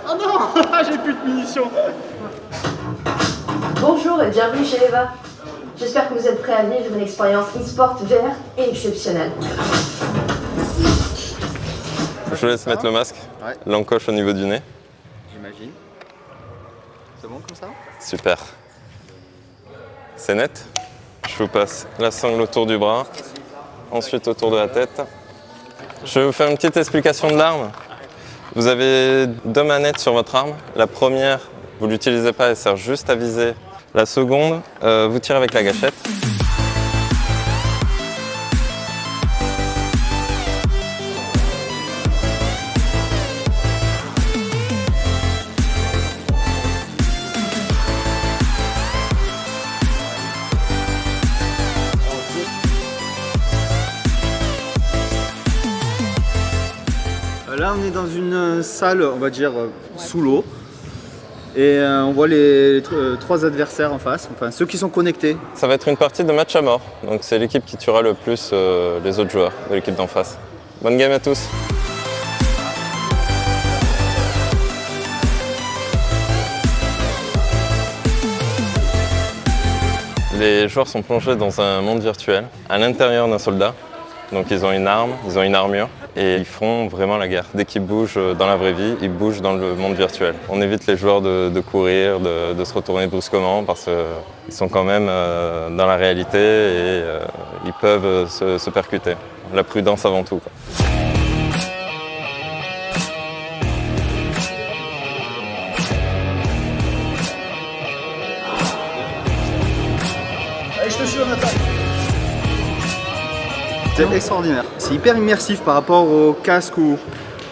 Oh non, j'ai plus de munitions. Bonjour et bienvenue chez Eva. J'espère que vous êtes prêts à vivre une expérience e-sport VR et exceptionnelle. Je vous laisse mettre le masque, Ouais. l'encoche au niveau du nez. J'imagine. C'est bon comme ça? Super. C'est net. Je vous passe la sangle autour du bras, ensuite autour de la tête. Je vais vous faire une petite explication de l'arme. Vous avez 2 manettes sur votre arme. La première, vous ne l'utilisez pas, elle sert juste à viser. La seconde, vous tirez avec la gâchette. Là, on est dans une salle, on va dire, sous l'eau. Et on voit les 3 adversaires en face, enfin ceux qui sont connectés. Ça va être une partie de match à mort. Donc c'est l'équipe qui tuera le plus les autres joueurs de l'équipe d'en face. Bonne game à tous. Les joueurs sont plongés dans un monde virtuel, à l'intérieur d'un soldat. Donc ils ont une arme, ils ont une armure et ils font vraiment la guerre. Dès qu'ils bougent dans la vraie vie, ils bougent dans le monde virtuel. On évite les joueurs de courir, de se retourner brusquement parce qu'ils sont quand même dans la réalité et ils peuvent se percuter. La prudence avant tout, quoi. Allez, je te suis, Nathan. C'est extraordinaire. C'est hyper immersif par rapport au casque où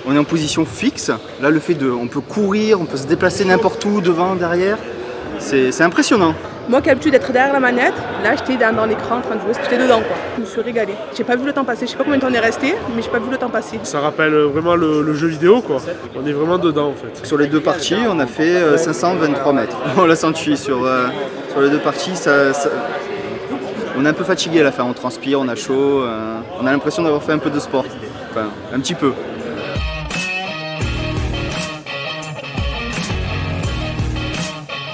on est en position fixe. Là, le fait on peut courir, on peut se déplacer n'importe où, devant, derrière. C'est impressionnant. Moi qui ai l'habitude d'être derrière la manette, là j'étais dans l'écran en train de jouer, j'étais dedans quoi. Je me suis régalée. J'ai pas vu le temps passer, je sais pas combien de temps on est resté, mais j'ai pas vu le temps passer. Ça rappelle vraiment le jeu vidéo, quoi. On est vraiment dedans, en fait. Sur les 2 parties, on a fait 523 mètres. On l'a senti sur les 2 parties. On est un peu fatigué à la fin, on transpire, on a chaud. On a l'impression d'avoir fait un peu de sport. Enfin, un petit peu.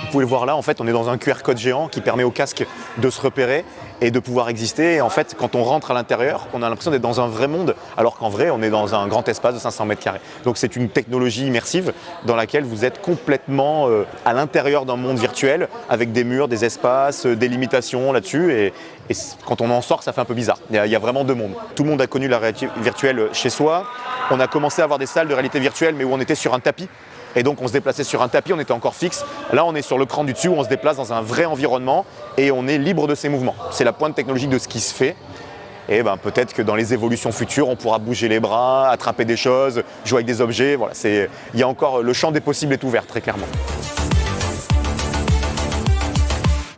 Vous pouvez le voir là, en fait, on est dans un QR code géant qui permet au casque de se repérer et de pouvoir exister. Et en fait, quand on rentre à l'intérieur, on a l'impression d'être dans un vrai monde, alors qu'en vrai, on est dans un grand espace de 500 mètres carrés. Donc c'est une technologie immersive dans laquelle vous êtes complètement à l'intérieur d'un monde virtuel, avec des murs, des espaces, des limitations là-dessus. Et quand on en sort, ça fait un peu bizarre. Il y a vraiment 2 mondes. Tout le monde a connu la réalité virtuelle chez soi. On a commencé à avoir des salles de réalité virtuelle, mais où on était sur un tapis. Et donc on se déplaçait sur un tapis, on était encore fixe. Là on est sur le cran du dessus où on se déplace dans un vrai environnement et on est libre de ses mouvements. C'est la pointe technologique de ce qui se fait. Et peut-être que dans les évolutions futures, on pourra bouger les bras, attraper des choses, jouer avec des objets. Voilà, le champ des possibles est ouvert très clairement.